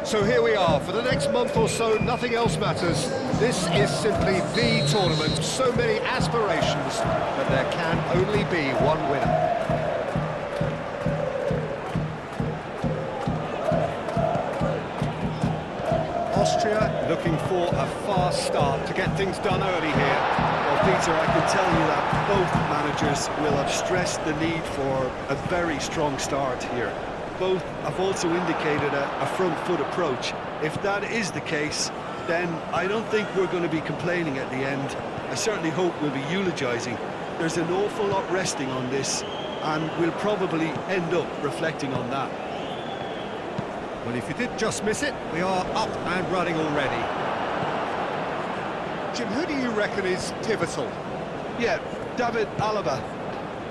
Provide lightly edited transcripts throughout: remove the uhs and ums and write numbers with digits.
So here we are, for the next month or so, nothing else matters. This is simply the tournament, so many aspirations, but there can only be one winner. Austria looking for a fast start to get things done early here. Well, Peter, I can tell you that both managers will have stressed the need for a very strong start here. Both have also indicated a front foot approach. If that is the case, then I don't think we're going to be complaining at the end. I certainly hope we'll be eulogising. There's an awful lot resting on this, and we'll probably end up reflecting on that. Well, if you did just miss it, we are up and running already. Jim, who do you reckon is pivotal? Yeah, David Alaba,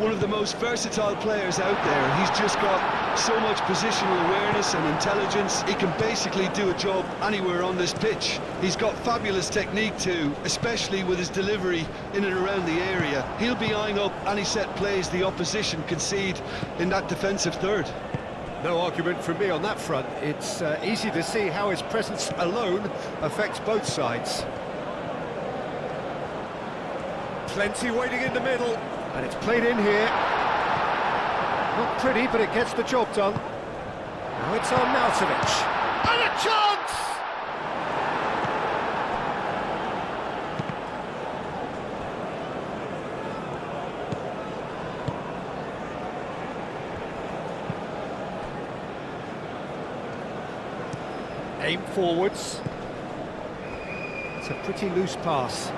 one of the most versatile players out there. He's just got so much positional awareness and intelligence. He can basically do a job anywhere on this pitch. He's got fabulous technique too, especially with his delivery in and around the area. He'll be eyeing up any set plays the opposition concede in that defensive third. No argument from me on that front. It's easy to see how his presence alone affects both sides. Plenty waiting in the middle, and it's played in here. Not pretty, but it gets the job done. Now it's on Arnautovic. And a chance! Aim forwards. It's a pretty loose pass.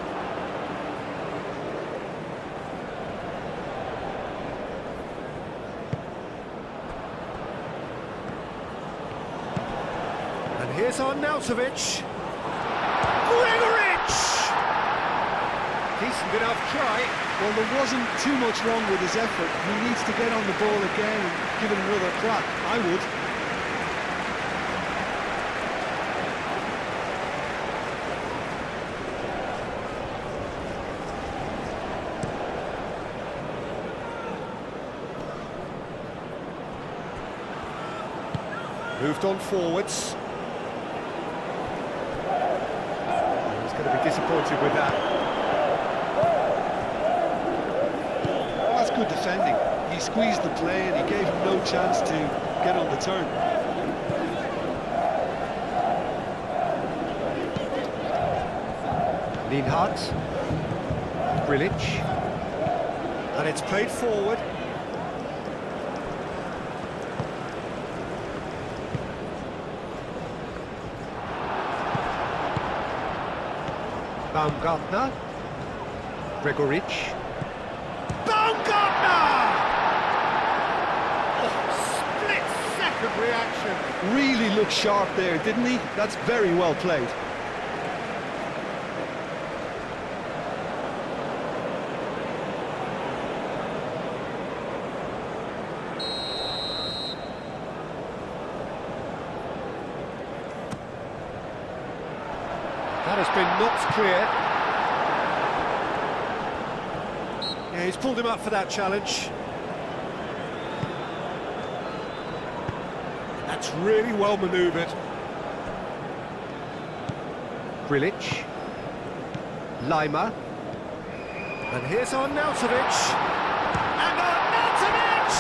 And here's Arnautovic. Gregoritsch! Decent enough try. Well, there wasn't too much wrong with his effort. He needs to get on the ball again and give it another crack. I would. Moved on forwards. He's going to be disappointed with that. Well, that's good defending. He squeezed the play and he gave him no chance to get on the turn. Lienhardt. Grilic. And it's played forward. Baumgartner. Gregoritsch. Baumgartner! Oh, split-second reaction. Really looked sharp there, didn't he? That's very well played. That has been knocked clear. Yeah, he's pulled him up for that challenge. That's really well manoeuvred. Grilic. Lima. And here's Arnautovic. And Arnautovic!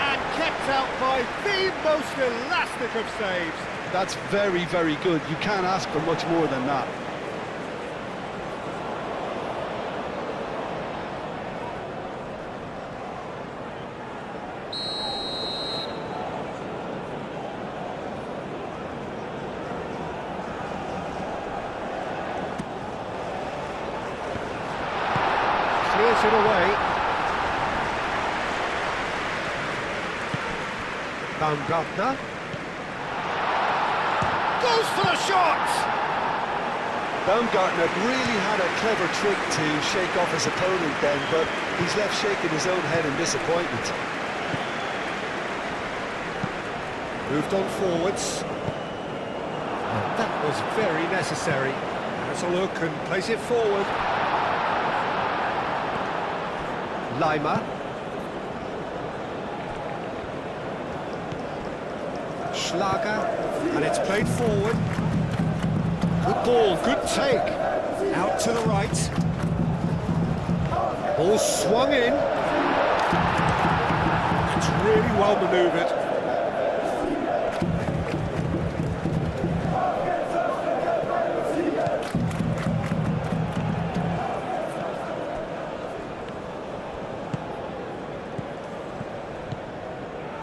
And kept out by the most elastic of saves. That's very, very good. You can't ask for much more than that. Clears it away. Baumgartner. Goes for the shot! Baumgartner really had a clever trick to shake off his opponent then, but he's left shaking his own head in disappointment. Moved on forwards. And that was very necessary. Has a look and plays it forward. Lima. Schlager, and it's played forward. Good ball, good take. Out to the right. Ball swung in. It's really well manoeuvred.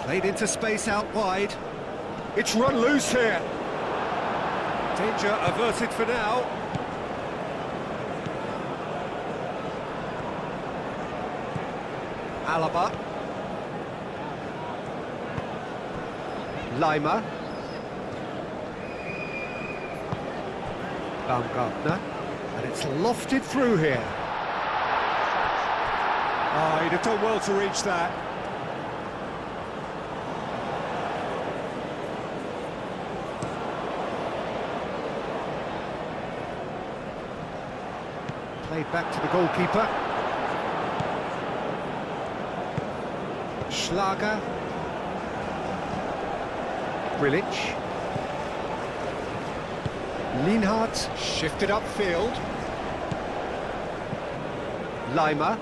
Played into space out wide. It's run loose here. Danger averted for now. Alaba. Lima. Baumgartner. And it's lofted through here. Oh, he'd have done well to reach that. Played back to the goalkeeper. Schlager. Grilic. Lienhardt shifted upfield. Lima.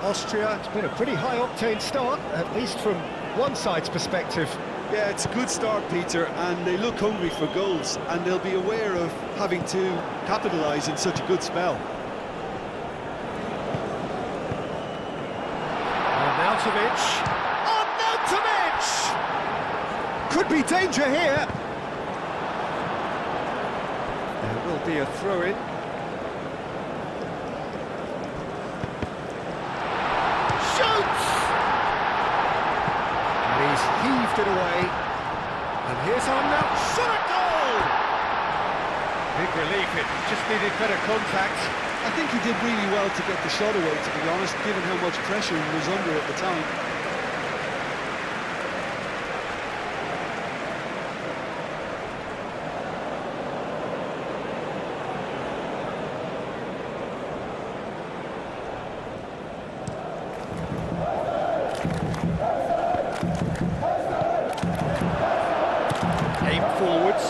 Austria, it's been a pretty high-octane start, at least from one side's perspective. Yeah, it's a good start, Peter, and they look hungry for goals, and they'll be aware of having to capitalise in such a good spell. Arnautovic! Arnautovic! Could be danger here. There will be a throw-in. Shoots! And he's heaved it away. And here's Arnautovic. Shot a goal! Big relief, it just needed better contact. I think he did really well to get the shot away, to be honest, given how much pressure he was under at the time. Aim forwards.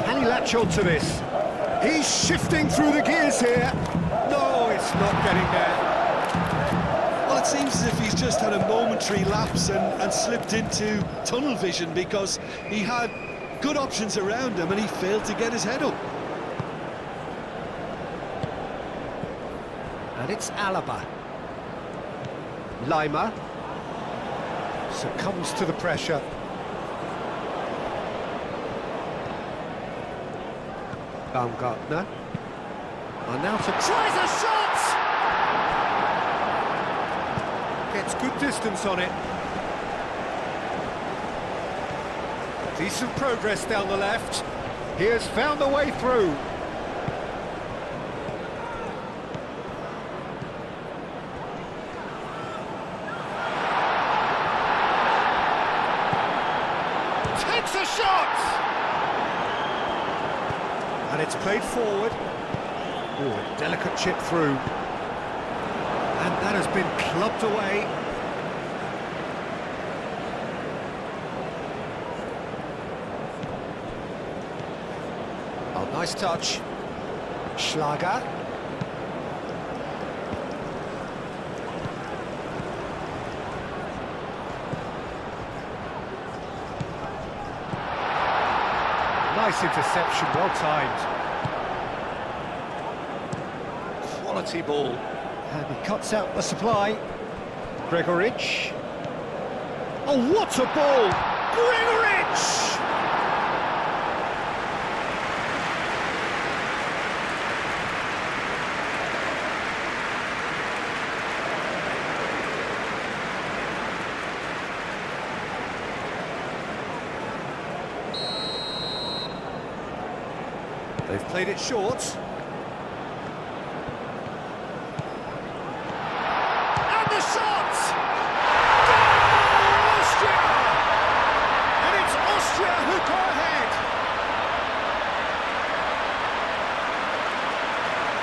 Can he latch on to this? He's shifting through the gears here. No, it's not getting there. Well, it seems as if he's just had a momentary lapse and slipped into tunnel vision, because he had good options around him and he failed to get his head up. And it's Alaba. Lima succumbs to the pressure. Baumgartner. Arnautovic tries a shot! Gets good distance on it. Decent progress down the left. He has found a way through. Takes a shot! And it's played forward. Oh, a delicate chip through. And that has been clubbed away. Oh, nice touch. Schlager. Nice interception, well timed. Quality ball. And he cuts out the supply. Gregoric. Oh, what a ball! Gregoric! They've played it short. And the shot! Goal! Austria! And it's Austria who go ahead.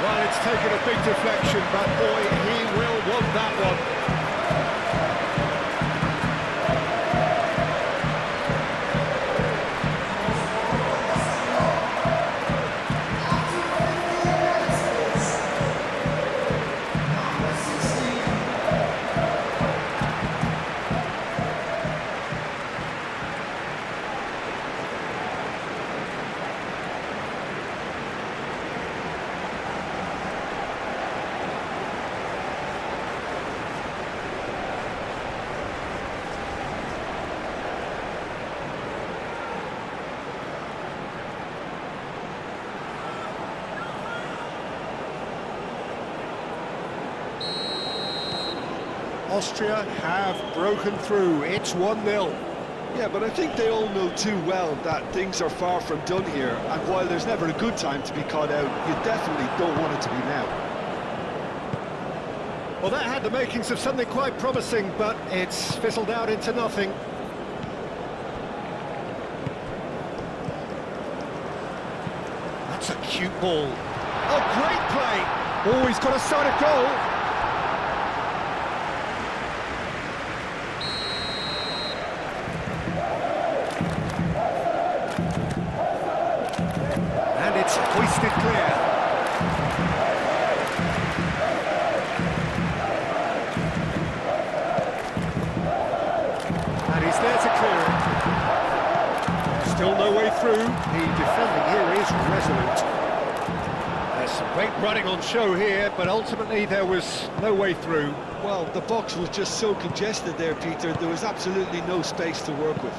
Well, it's taken a big deflection, but boy, he will want that one. Austria have broken through. It's 1-0. Yeah, but I think they all know too well that things are far from done here, and while there's never a good time to be caught out, you definitely don't want it to be now. Well, that had the makings of something quite promising, but it's fizzled out into nothing. That's a cute ball. Oh, great play! Oh, he's got a sight of goal. And it's hoisted clear. And he's there to clear it. Still no way through. The defending here is resolute. There's some great running on show here, but ultimately there was no way through. Well, the box was just so congested there, Peter, there was absolutely no space to work with.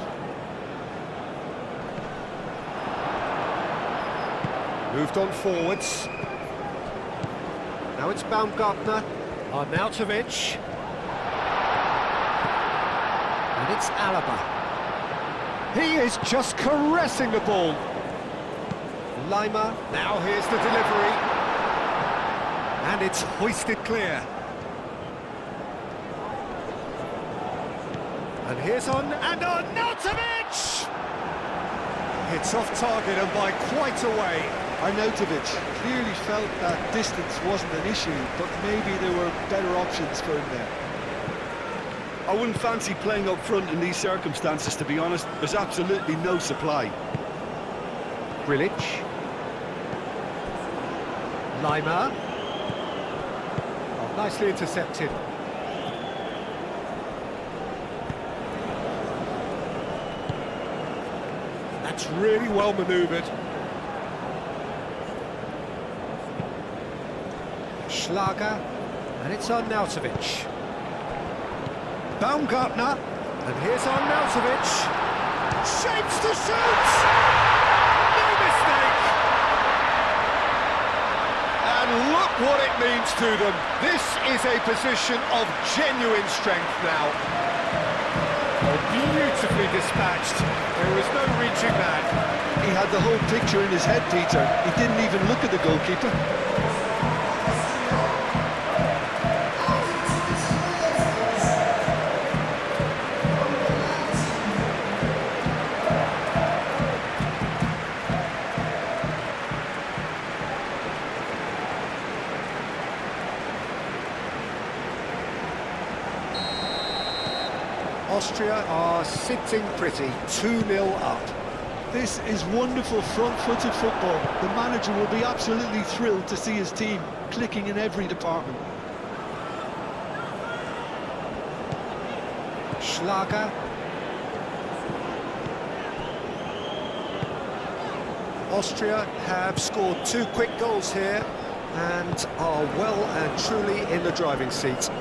Moved on forwards. Now it's Baumgartner. Arnautovic. And it's Alaba. He is just caressing the ball. Lima. Now here's the delivery. And it's hoisted clear. And here's Arnautovic! It's off target and by quite a way. Arnautovic clearly felt that distance wasn't an issue, but maybe there were better options for him there. I wouldn't fancy playing up front in these circumstances, to be honest. There's absolutely no supply. Grilic. Lima. Oh, nicely intercepted. That's really well manoeuvred. Schlager, and it's Arnautovic. Baumgartner, and here's Arnautovic. Shapes to shoot! No mistake! And look what it means to them. This is a position of genuine strength now. Oh, beautifully dispatched. There was no reaching that. He had the whole picture in his head, Peter. He didn't even look at the goalkeeper. Austria are sitting pretty, 2-0 up. This is wonderful front-footed football. The manager will be absolutely thrilled to see his team clicking in every department. Schlager. Austria have scored 2 quick goals here and are well and truly in the driving seat.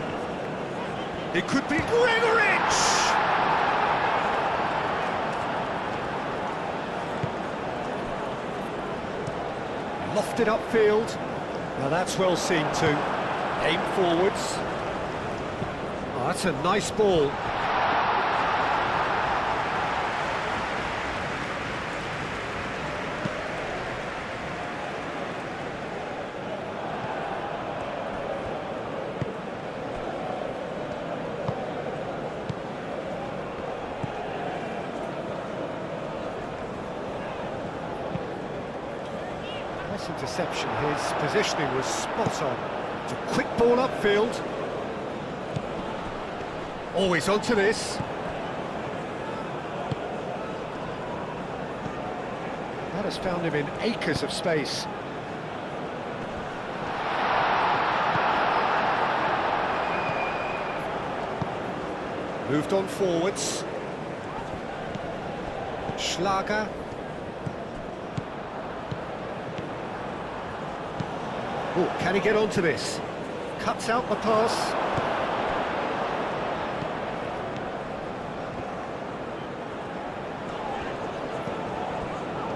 It could be Gregoritsch! Lofted upfield. Now that's well seen too. Aim forwards. Oh, that's a nice ball. Nice interception. His positioning was spot on. It's a quick ball upfield. Always onto this. That has found him in acres of space. Moved on forwards. Schlager. Oh, can he get onto this? Cuts out the pass.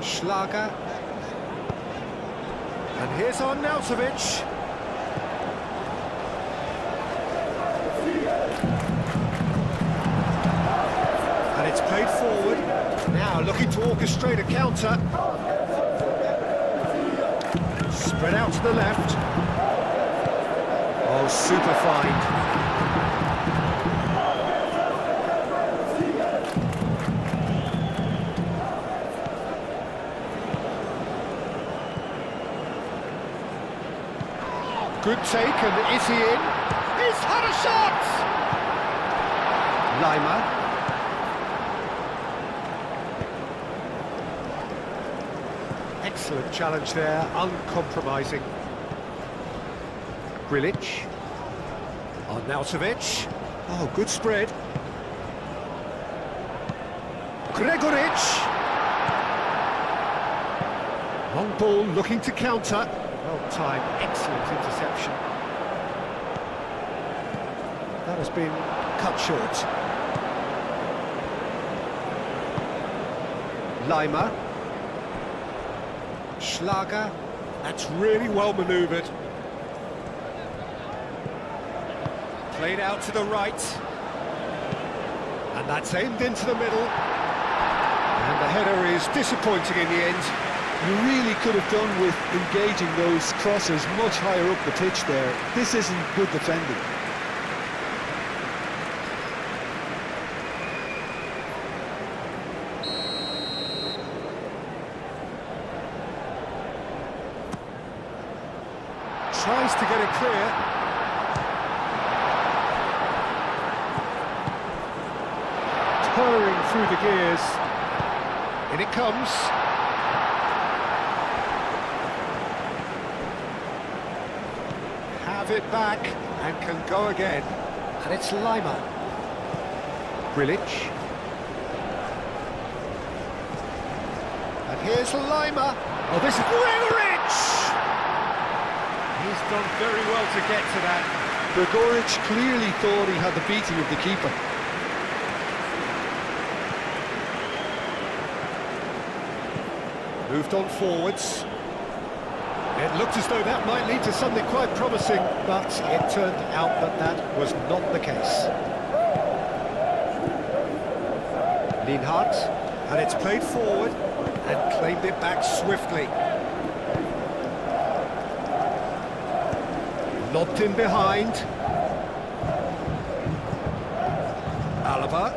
Schlager. And here's Arnautovic. orchestrate a counter. Spread out to the left. Oh, super find. Good take, and is he in? He's had a shot! Lima. Excellent challenge there, uncompromising. Grilic. Arnautovic. Oh, good spread. Gregoric. Long ball looking to counter. Well timed, excellent interception. That has been cut short. Lima. Schlager. That's really well manoeuvred. Played out to the right. And that's aimed into the middle. And the header is disappointing in the end. You really could have done with engaging those crosses much higher up the pitch there. This isn't good defending. Tries to get it clear. Purring through the gears. In it comes. Have it back and can go again. And it's Lima. Grilic. And here's Lima. Oh, this is Gregoric! He's done very well to get to that. Gregoric clearly thought he had the beating of the keeper. Moved on forwards. It looked as though that might lead to something quite promising, but it turned out that that was not the case. Lienhardt, and it's played forward and claimed it back swiftly. Lobbed in behind. Alaba.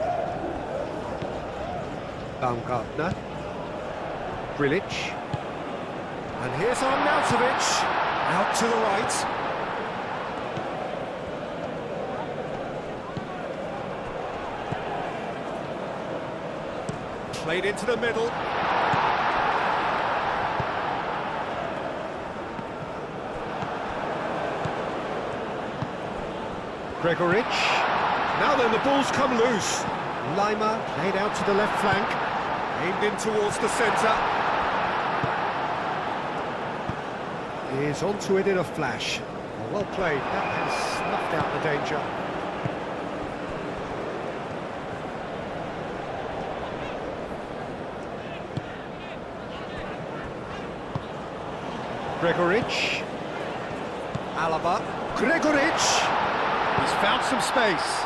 Baumgartner. Grilic. And here's Arnautovic. Out to the right. Played into the middle. Gregoric. Now then, the ball's come loose. Lima played out to the left flank. Aimed in towards the centre. Is onto it in a flash. Well played. That has snuffed out the danger. Gregoric. Alaba. Gregoric. He's found some space.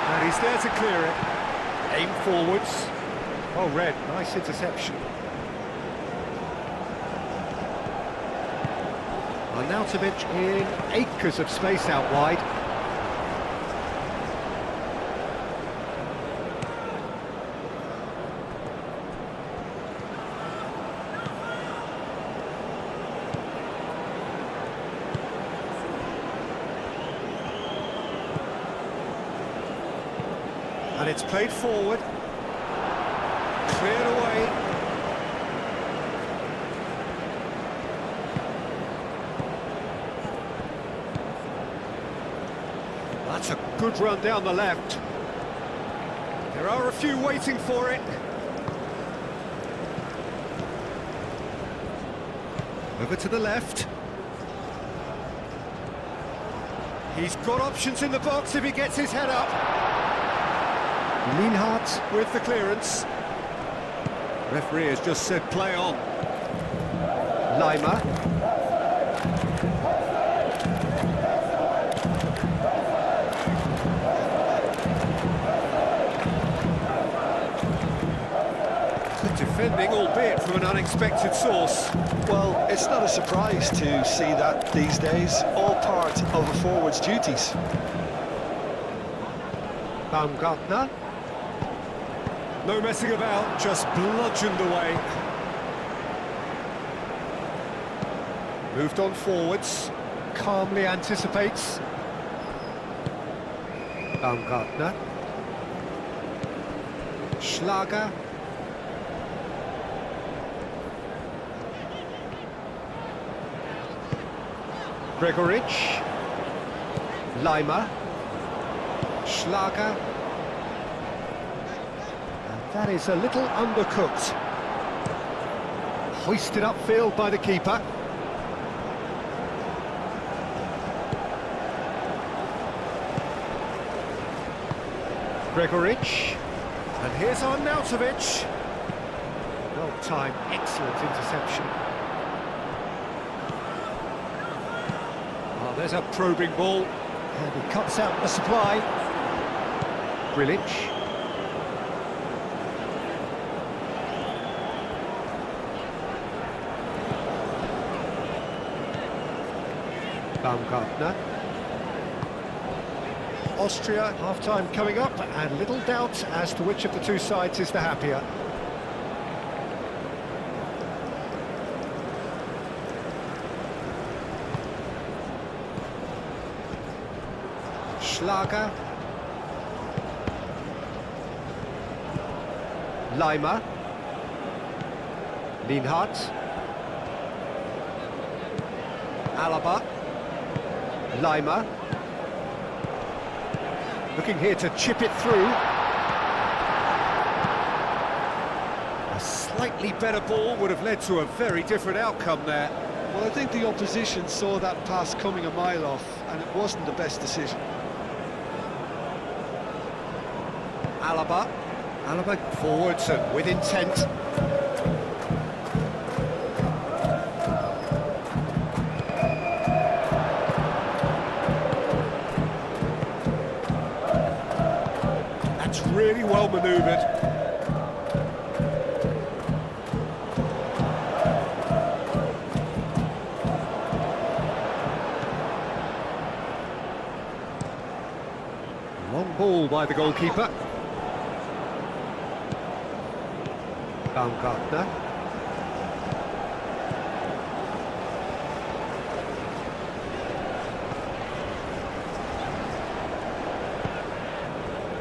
And he's there to clear it. Aim forwards. Oh, Red, nice interception. Arnautovic in acres of space out wide. And it's played forward. Cleared away. That's a good run down the left. There are a few waiting for it. Over to the left. He's got options in the box if he gets his head up. Lienhardt with the clearance. Referee has just said play on. Lima. albeit from an unexpected source. Well, it's not a surprise to see that these days, all part of a forward's duties. Baumgartner. No messing about, just bludgeoned away. Moved on forwards, calmly anticipates. Baumgartner. Schlager. Gregoritsch. Lima. Schlager. And that is a little undercooked. Hoisted upfield by the keeper. Gregoritsch. And here's Arnautovic. Well-timed, excellent interception. Oh, there's a probing ball. And he cuts out the supply. Grilic. Baumgartner. Austria, half-time coming up, and little doubt as to which of the two sides is the happier. Schlager. Lima. Lienhardt. Alaba. Lima. Looking here to chip it through. A slightly better ball would have led to a very different outcome there. Well, I think the opposition saw that pass coming a mile off, and it wasn't the best decision. Alaba. Alaba forwards and with intent. Really well manoeuvred. Long ball by the goalkeeper. Baumgartner.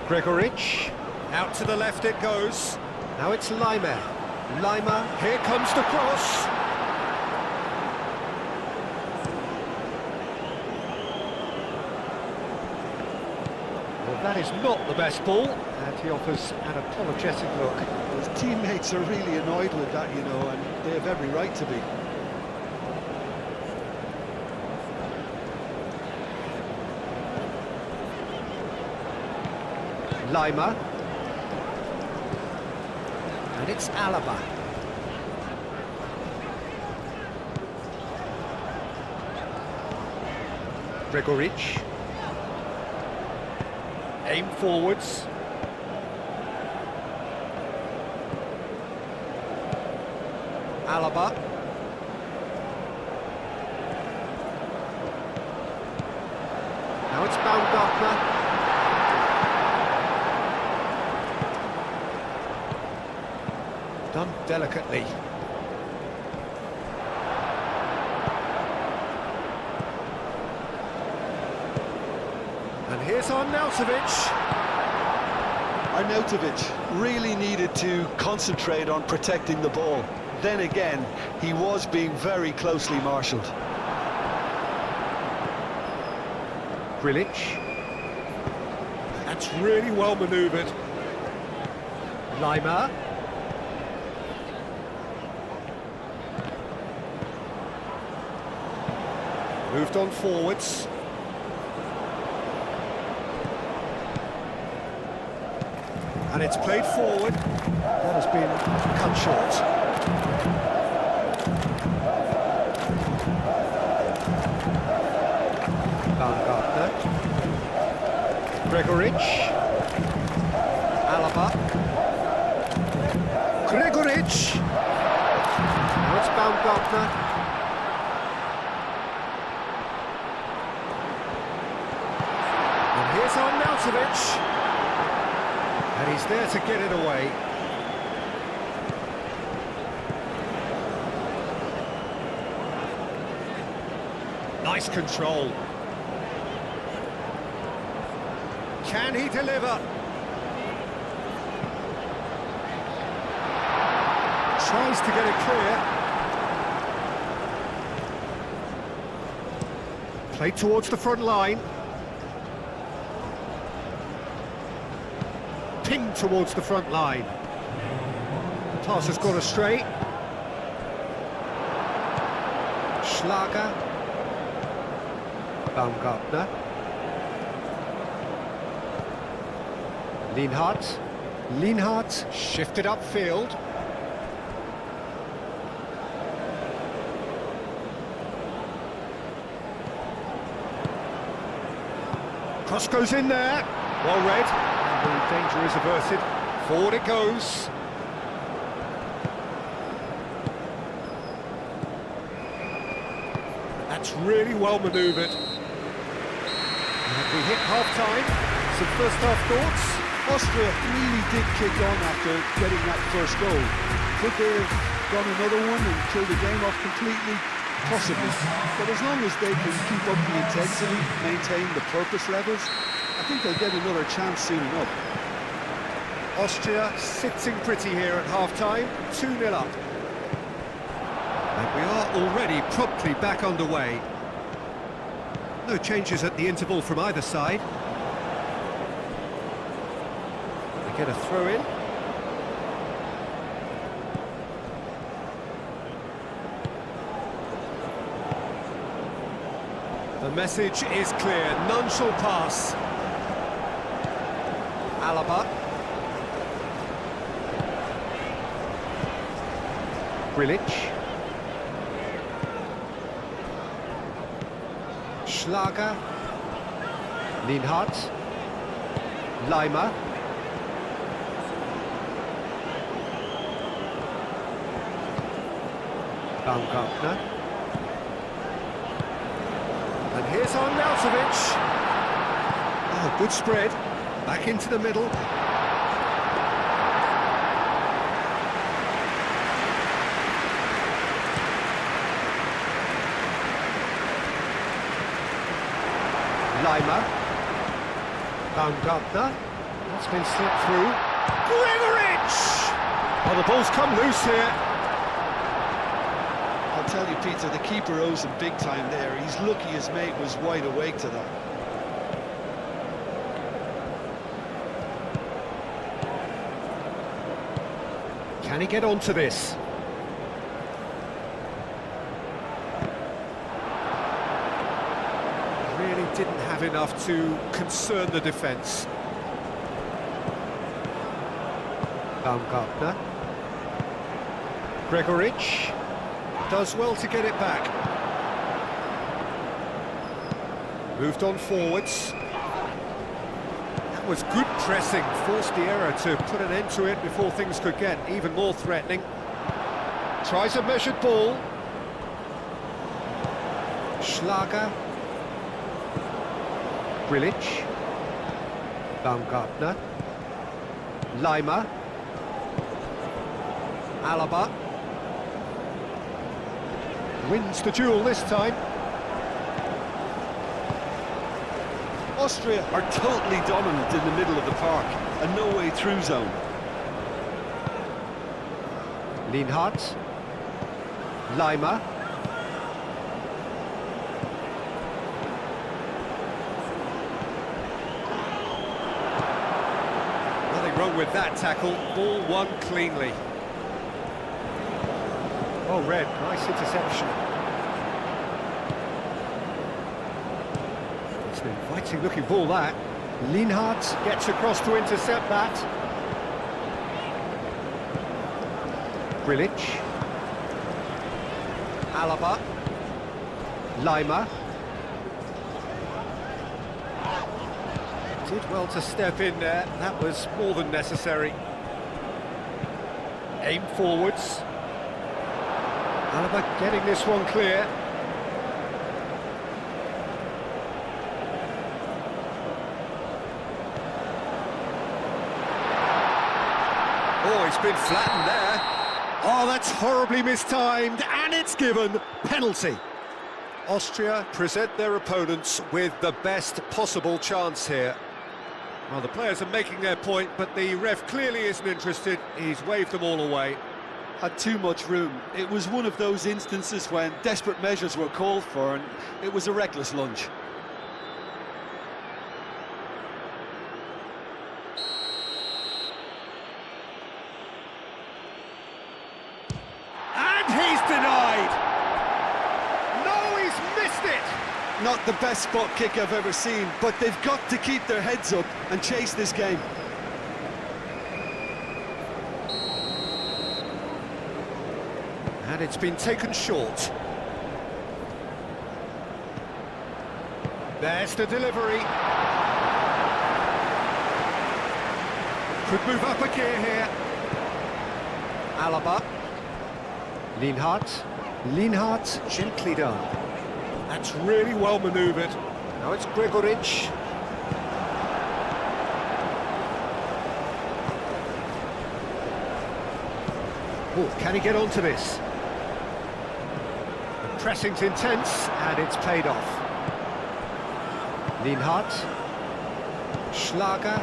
Gregoritsch, out to the left it goes. Now it's Lima. Lima, here comes the cross. Well, that is not the best ball, and he offers an apologetic look. His teammates are really annoyed with that, you know, and they have every right to be. Lima. And it's Alaba. Gregoritsch. Aim forwards. Alaba. Now it's Baumgartner. Done delicately. And here's Arnautovic. Arnautovic really needed to concentrate on protecting the ball. Then again, he was being very closely marshalled. Grilic. That's really well manoeuvred. Lima. Moved on forwards. And it's played forward. That has been cut short. Baumgartner. Gregoritsch. Alaba. Gregoritsch. it's Baumgartner. And here's Arnautovic. And he's there to get it away. Nice control. Can he deliver? Tries to get it clear. Played towards the front line. Pinged towards the front line. The pass has gone astray. Schlager. Baumgartner. Lienhardt shifted upfield. Cross goes in there. Well read. And the danger is averted. Forward it goes. That's really well manoeuvred. And we hit half-time. Some first-half thoughts? Austria really did kick on after getting that first goal. Could they have done another one and killed the game off completely? Possibly. But as long as they can keep up the intensity, maintain the purpose levels, I think they'll get another chance soon enough. Austria sitting pretty here at half-time, 2-0 up. And we are already promptly back underway. No changes at the interval from either side. They get a throw in. The message is clear, none shall pass. Alaba. Grilic. Schlager. Lienhardt. Leimer. Baumgartner. And here's Arnautovic. Oh, good spread. Back into the middle. Leimer. Baumgartner. That's been slipped through. Gregoritsch! Oh, the ball's come loose here. I'll tell you, Peter, the keeper owes him big time there. He's lucky his mate was wide awake to that. Can he get onto this? Really didn't have enough to concern the defence. Baumgartner. Gregoritsch does well to get it back. Moved on forwards. That was good pressing, forced the error to put an end to it before things could get even more threatening. Tries a measured ball. Schlager. Grilic. Baumgartner. Leimer. Alaba. Wins the duel this time. Austria are totally dominant in the middle of the park, a no-way through zone. Lienhardt. Leimer. Nothing wrong with that tackle. Ball won cleanly. Well read, nice interception. It's an inviting looking ball that. Lienhardt gets across to intercept that. Grilic. Alaba. Leimer. Did well to step in there, that was more than necessary. Aim forwards. Alaba getting this one clear. Oh, he's been flattened there. Oh, that's horribly mistimed, and it's given. Penalty. Austria present their opponents with the best possible chance here. Well, the players are making their point, but the ref clearly isn't interested. He's waved them all away. Had too much room. It was one of those instances when desperate measures were called for, and it was a reckless lunge. And he's denied! No, he's missed it! Not the best spot kick I've ever seen, but they've got to keep their heads up and chase this game. And it's been taken short. There's the delivery. Could move up a gear here. Alaba. Lienhardt, gently done. That's really well manoeuvred. Now it's Gregoric. Oh, can he get onto this? The pressing's intense, and it's paid off. Lienhardt. Schlager.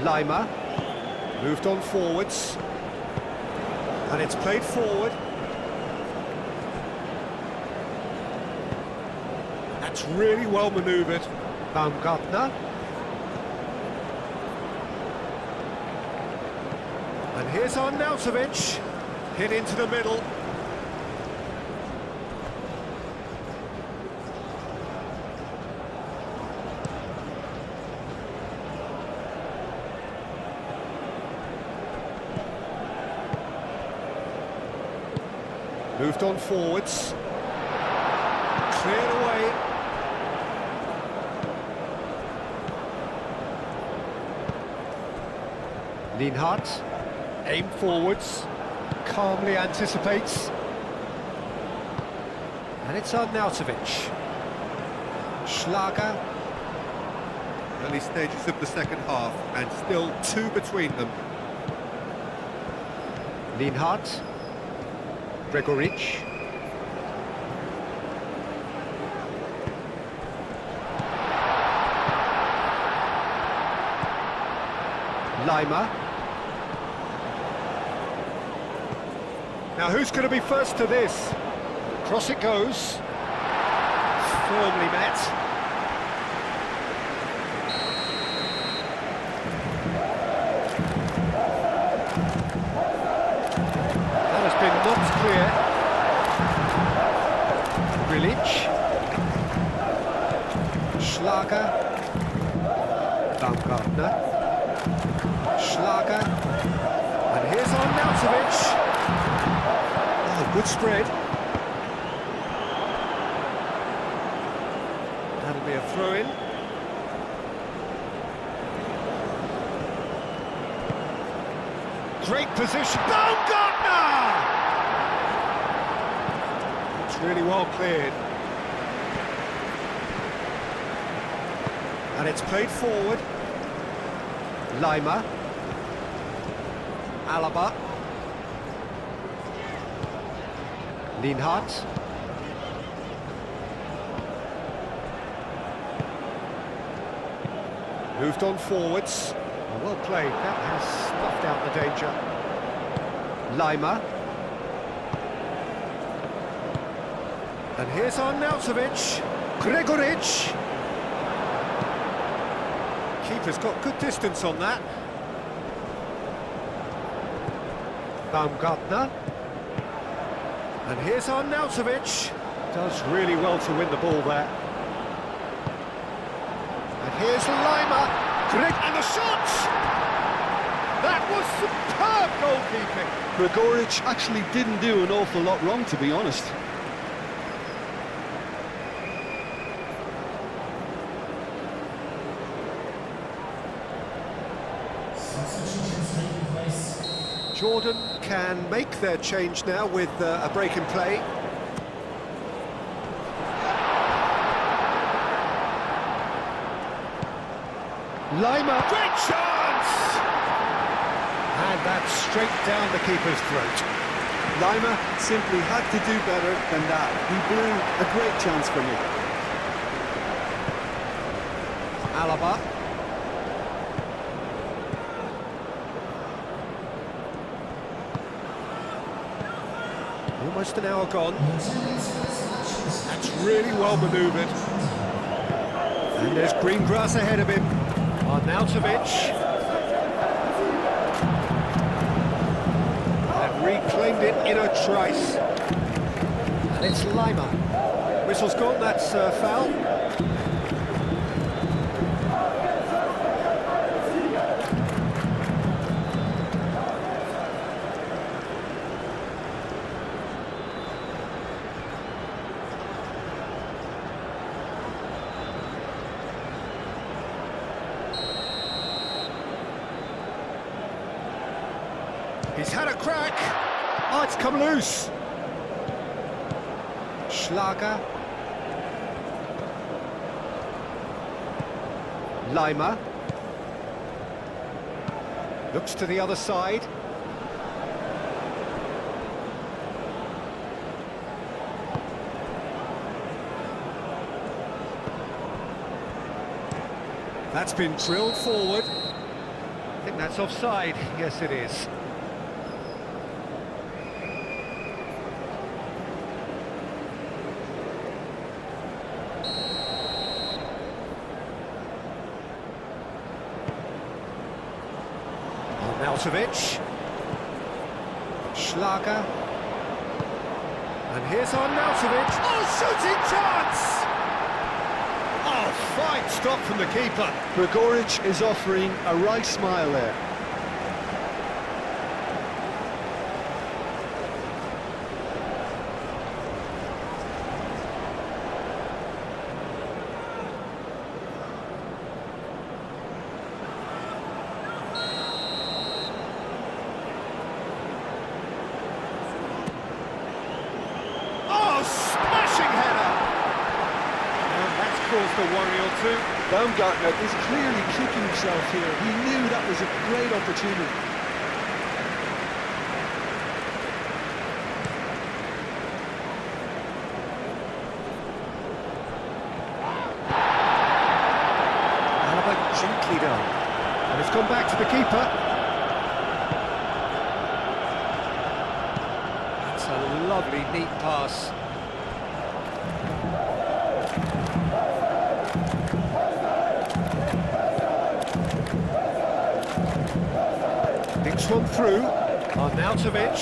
Leimer. Moved on forwards. And it's played forward. That's really well manoeuvred. Baumgartner. And here's Arnautovic. Hit into the middle. Moved on forwards. Cleared away. Lienhardt. Aimed forwards. Calmly anticipates. And it's Arnautovic. Schlager. Early stages of the second half, and still two between them. Lienhardt. Gregoric. Leimer. Now who's going to be first to this? Cross it goes. Firmly met. That has been knocked clear. Grilic. Schlager. Baumgartner. Schlager. And here's Arnautovic. Oh, good spread. That'll be a throw-in. Great position. Baumgartner! It's really well cleared. And it's played forward. Leimer. Alaba. Lienhardt. Moved on forwards. Well played, that has snuffed out the danger. Leimer. And here's Arnautovic. Gregoric. Keeper's got good distance on that. Baumgartner. And here's Arnautovic. Does really well to win the ball there. And here's Leimer. And the shot! That was superb goalkeeping. Gregoric actually didn't do an awful lot wrong, to be honest. Jordan can make their change now with a break in play. Lima, great chance! And that's straight down the keeper's throat. Lima simply had to do better than that. He blew a great chance for me. Alaba. Almost an hour gone. That's really well manoeuvred. And there's green grass ahead of him. Arnautovic. And reclaimed it in a trice. And it's Lima. Whistle's gone, that's foul. He's had a crack. Oh, it's come loose. Schlager. Lima. Looks to the other side. That's been drilled forward. I think that's offside. Yes, it is. Arnautovic. Schlager. And here's Arnautovic. Oh, shooting chance! Oh, fine stop from the keeper. Gregoric is offering a right smile there. Caused a worry or two. Baumgartner is clearly kicking himself here. He knew that was a great opportunity. Alaba gently done. And it's gone back to the keeper. That's a lovely, neat pass. Next one through. Arnautovic.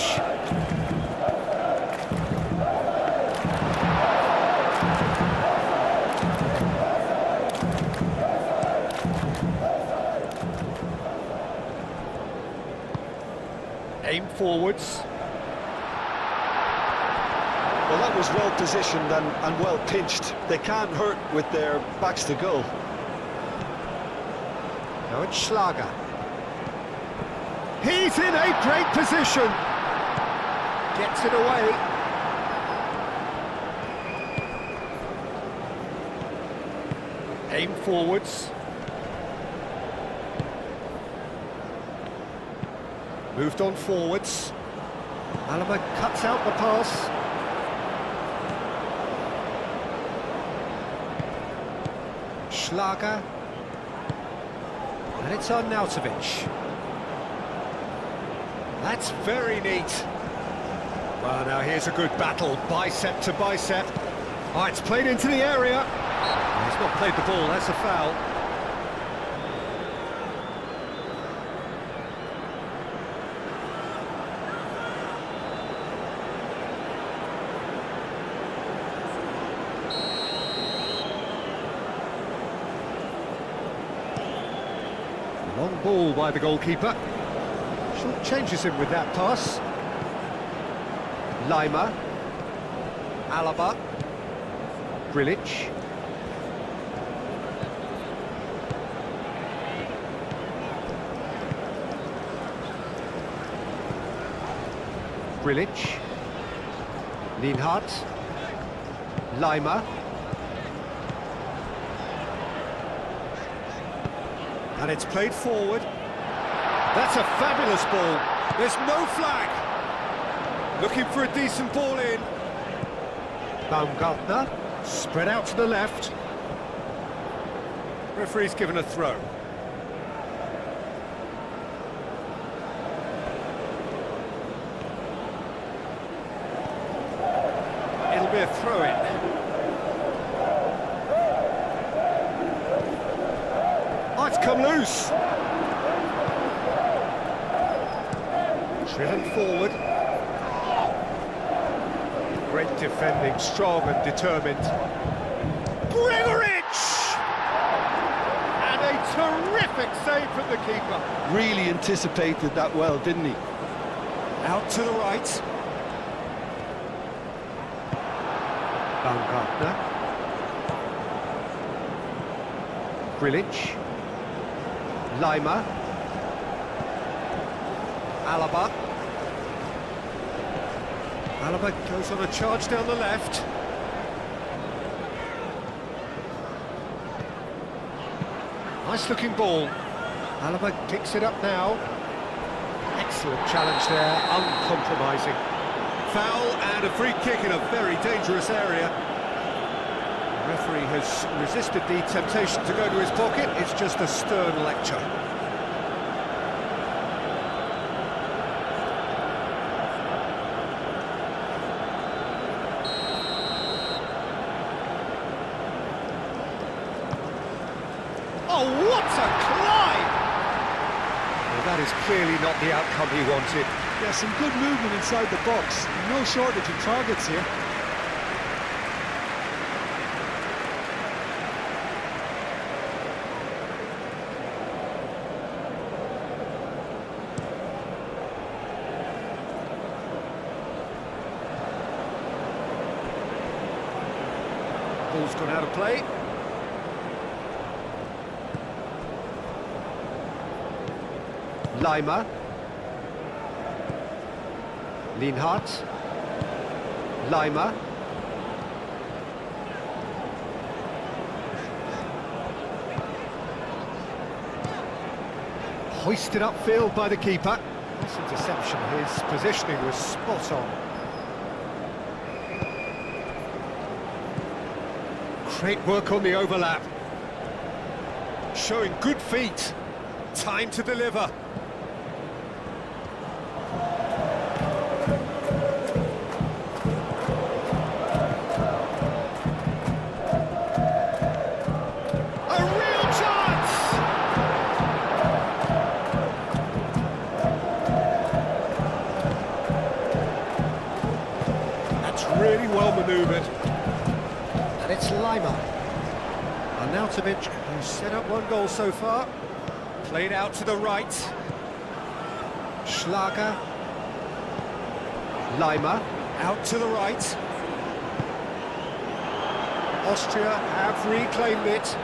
Aim forwards. Well, that was well positioned and well pinched. They can't hurt with their backs to goal. Now it's Schlager. He's in a great position. Gets it away. Aim forwards. Moved on forwards. Alaba cuts out the pass. Schlager. And it's Arnautovic. That's very neat. Well, now here's a good battle, bicep to bicep. Oh, it's played into the area. He's not played the ball, that's a foul. Long ball by the goalkeeper. Short changes him with that pass. Lima. Alaba. Grilic. Grilic. Lienhardt. Lima. And it's played forward. That's a fabulous ball. There's no flag. Looking for a decent ball in. Baumgartner. Spread out to the left. Referee's given a throw. It'll be a throw-in. Oh, it's come loose. Driven forward. Great defending, strong and determined. Gregory! And a terrific save from the keeper. Really anticipated that well, didn't he? Out to the right. Baumgartner. Grilic. Lima. Alaba. Alaba goes on a charge down the left. Nice looking ball. Alaba picks it up now. Excellent challenge there, uncompromising. Foul and a free kick in a very dangerous area. The referee has resisted the temptation to go to his pocket. It's just a stern lecture. Oh, what a climb! Well, that is clearly not the outcome he wanted. Yeah, some good movement inside the box. No shortage of targets here. Ball's gone out of play. Lima. Lienhardt. Lima. Hoisted upfield by the keeper. This interception, his positioning was spot on. Great work on the overlap. Showing good feet. Time to deliver. Really well manoeuvred. And it's Lima. Arnautovic, who's set up one goal so far. Played out to the right. Schlager. Lima. Out to the right. Austria have reclaimed it.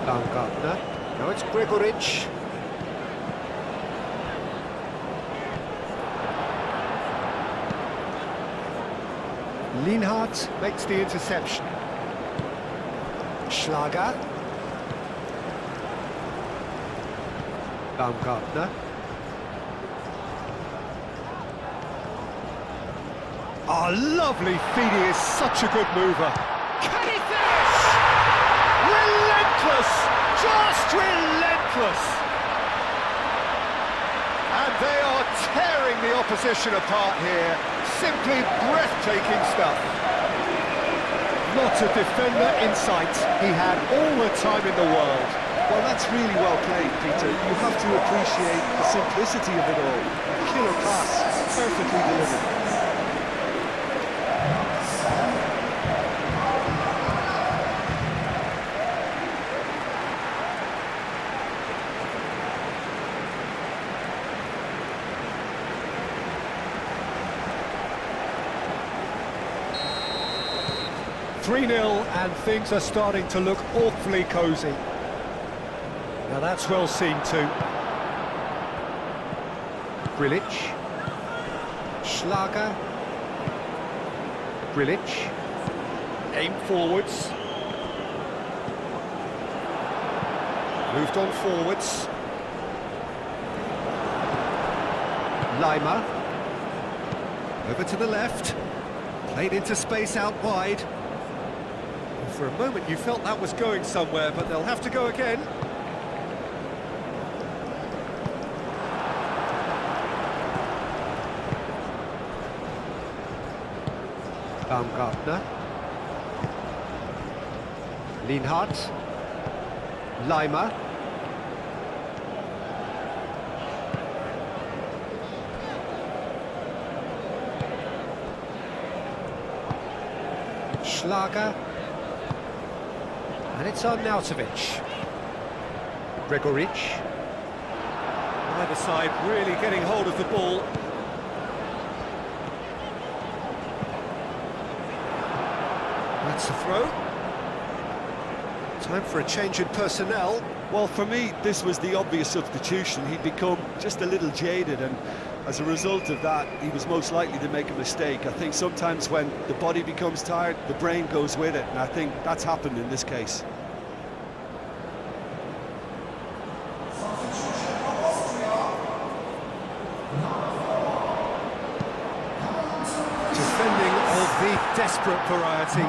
Baumgartner. Now it's Gregory. Lienhardt makes the interception. Schlager. Baumgartner. Oh, lovely feet, he is such a good mover. Can he finish? Relentless! Just relentless! And they are tearing the opposition apart here. Simply breathtaking stuff. Not a defender in sight. He had all the time in the world. Well, that's really well played, Peter. You have to appreciate the simplicity of it all. Killer pass, perfectly delivered. 3-0 and things are starting to look awfully cosy. Now that's well seen too. Grilic. Schlager. Grilic. Aim forwards. Moved on forwards. Lima. Over to the left. Played into space out wide. For a moment you felt that was going somewhere, but they'll have to go again. Baumgartner. Lienhardt. Lima. Schlager. And it's on Nautovic. Gregoric. Either side really getting hold of the ball. That's the throw. Time for a change in personnel. Well, for me, this was the obvious substitution. He'd become just a little jaded, and as a result of that, he was most likely to make a mistake. I think sometimes when the body becomes tired, the brain goes with it, and I think that's happened in this case. Defending of the desperate variety.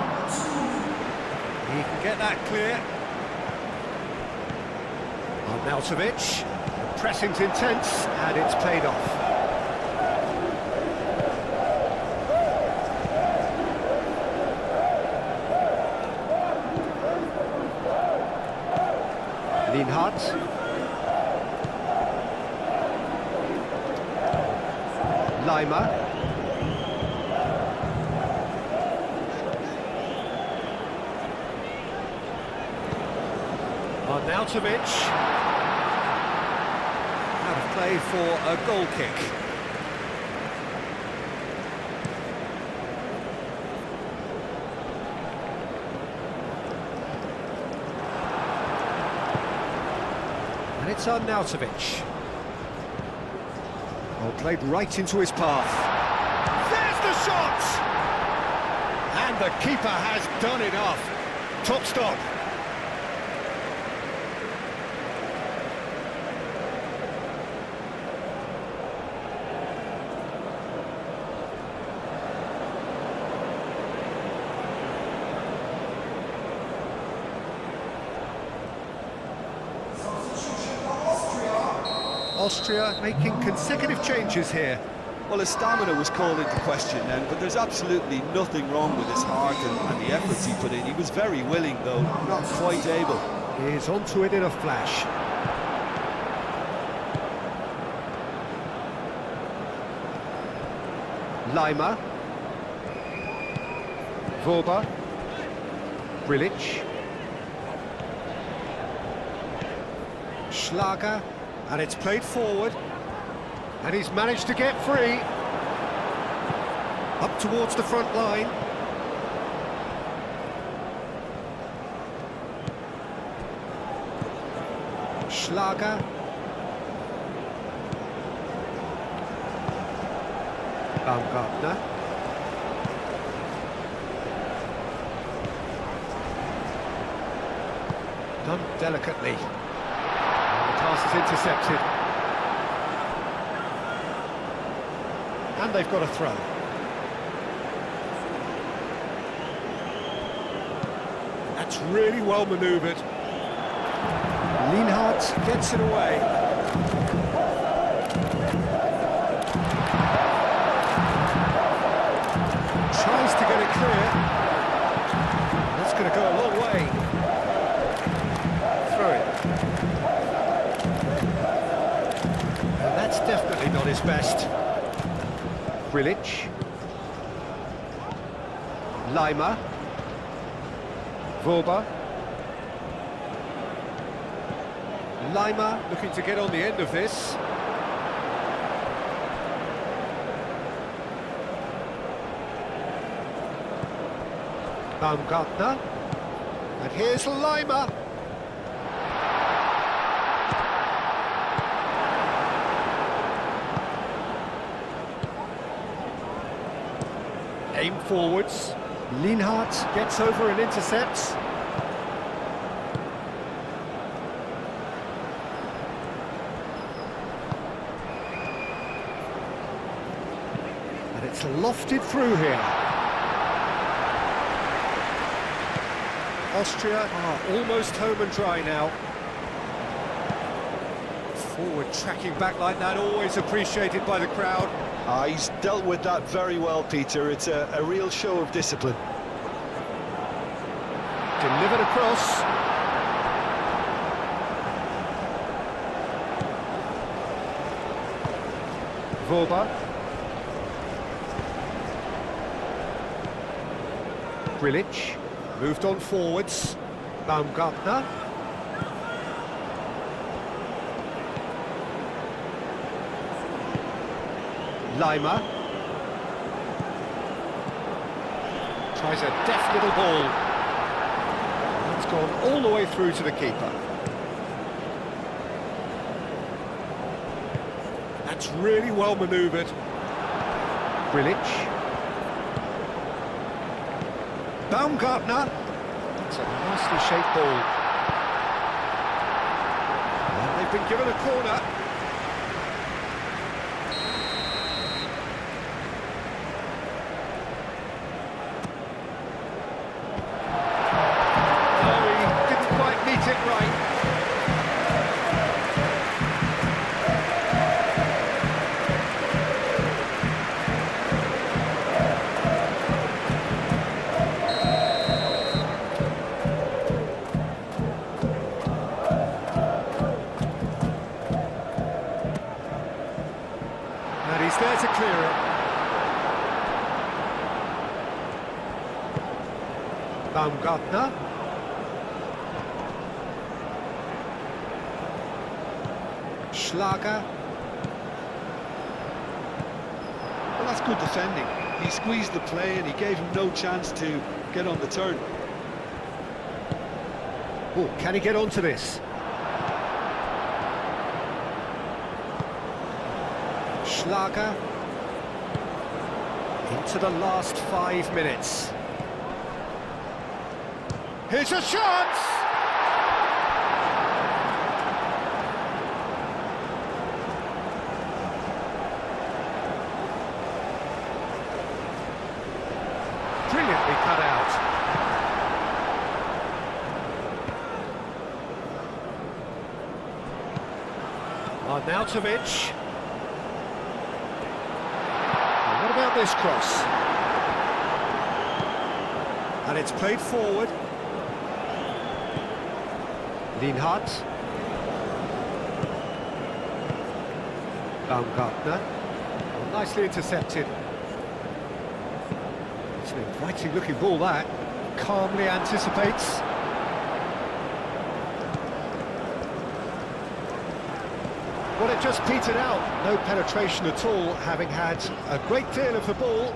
He can get that clear. Arnautovic. The pressing's intense, and it's paid off. Lienhardt. Lima. Arnautovic. Out of play for a goal kick. And it's Arnautovic. Oh, played right into his path. There's the shot! And the keeper has done enough. Top stop. Austria making consecutive changes here. Well, his stamina was called into question then, but there's absolutely nothing wrong with his heart and the efforts he put in. He was very willing, though, not quite able. He's onto it in a flash. Lima. Vorba. Grilic. Schlager. And it's played forward. And he's managed to get free. Up towards the front line. Schlager. Baumgartner. Done delicately. Pass is intercepted. And they've got a throw. That's really well manoeuvred. Lienhardt gets it away. Tries to get it clear. That's going to go a long way. Throw it. That's definitely not his best. Grilic. Lima. Vorba. Lima looking to get on the end of this. Baumgartner. And here's Lima. Aim forwards. Lienhardt gets over and intercepts. And it's lofted through here. Austria are almost home and dry now. Forward tracking back like that, always appreciated by the crowd. He's dealt with that very well, Peter. It's a real show of discipline. Delivered across. Vorba. Grilic. Moved on forwards. Baumgartner. Lima. Tries a deft little ball. It's gone all the way through to the keeper. That's really well manoeuvred. Grilic. Baumgartner. It's a nicely shaped ball. And they've been given a corner. And he's there to clear it. Baumgartner. Schlager. Well, that's good defending. He squeezed the play and he gave him no chance to get on the turn. Oh, can he get onto this? Schlager. Into the last 5 minutes. Here's a chance! Brilliantly cut out. Arnautovic. What about this cross? And it's played forward. Lienhardt. Baumgartner. Oh, nicely intercepted. It's an inviting looking ball that. Calmly anticipates. Well, it just petered out. No penetration at all, having had a great deal of the ball.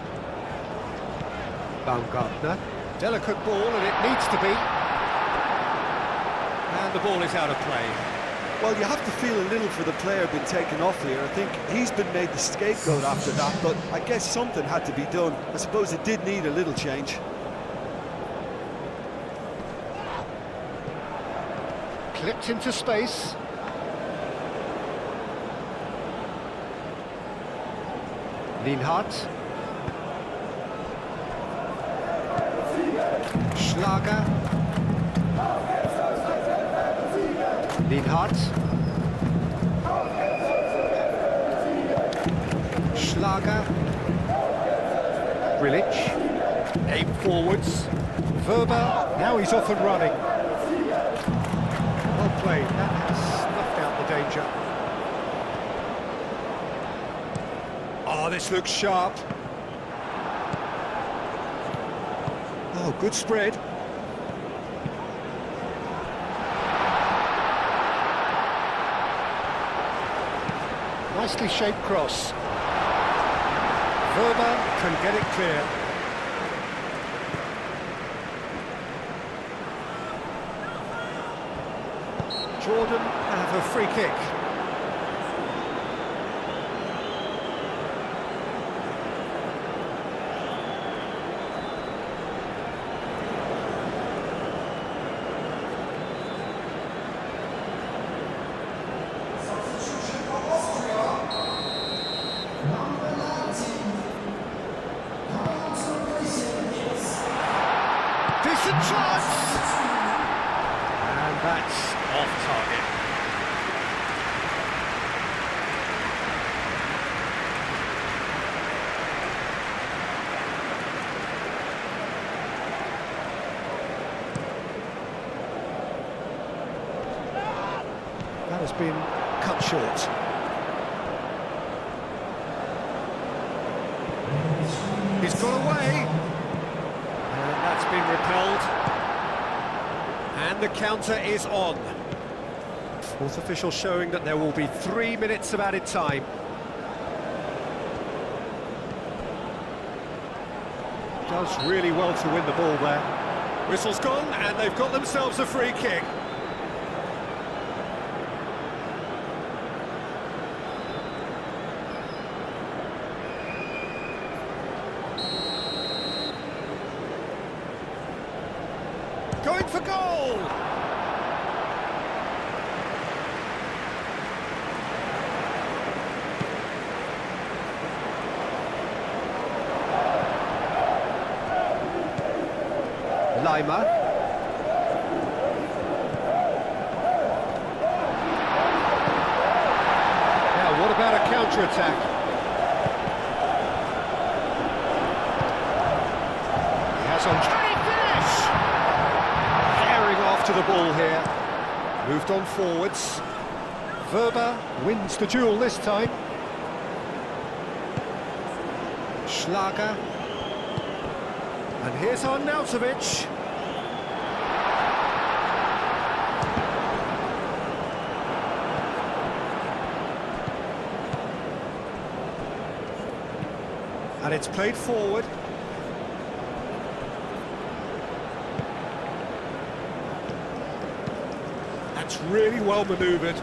Baumgartner. Delicate ball, and it needs to be. And the ball is out of play. Well, you have to feel a little for the player being taken off here. I think he's been made the scapegoat after that, but I guess something had to be done. I suppose it did need a little change. Clipped into space. Lienhardt. Schlager. Lienhardt. Schlager. Grilic. Aim forwards. Verba. Now he's off and running. Well played. That has snuffed out the danger. Oh, this looks sharp. Oh, good spread. Nicely shaped cross. Verba can get it clear. Jordan have a free kick. a chance! And that's off target. That has been cut short. He's got away. And that's been repelled. And the counter is on. Fourth official showing that there will be 3 minutes of added time. Does really well to win the ball there. Whistle's gone, and they've got themselves a free kick. Going for goal! Lima. Now, what about a counter-attack? He has on... to the ball here. Moved on forwards. Verba wins the duel this time. Schlager. And here's Arnautovic. And it's played forward. That's really well manoeuvred.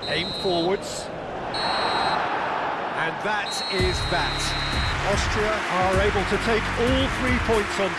Aim forwards. And that is that. Austria are able to take all 3 points on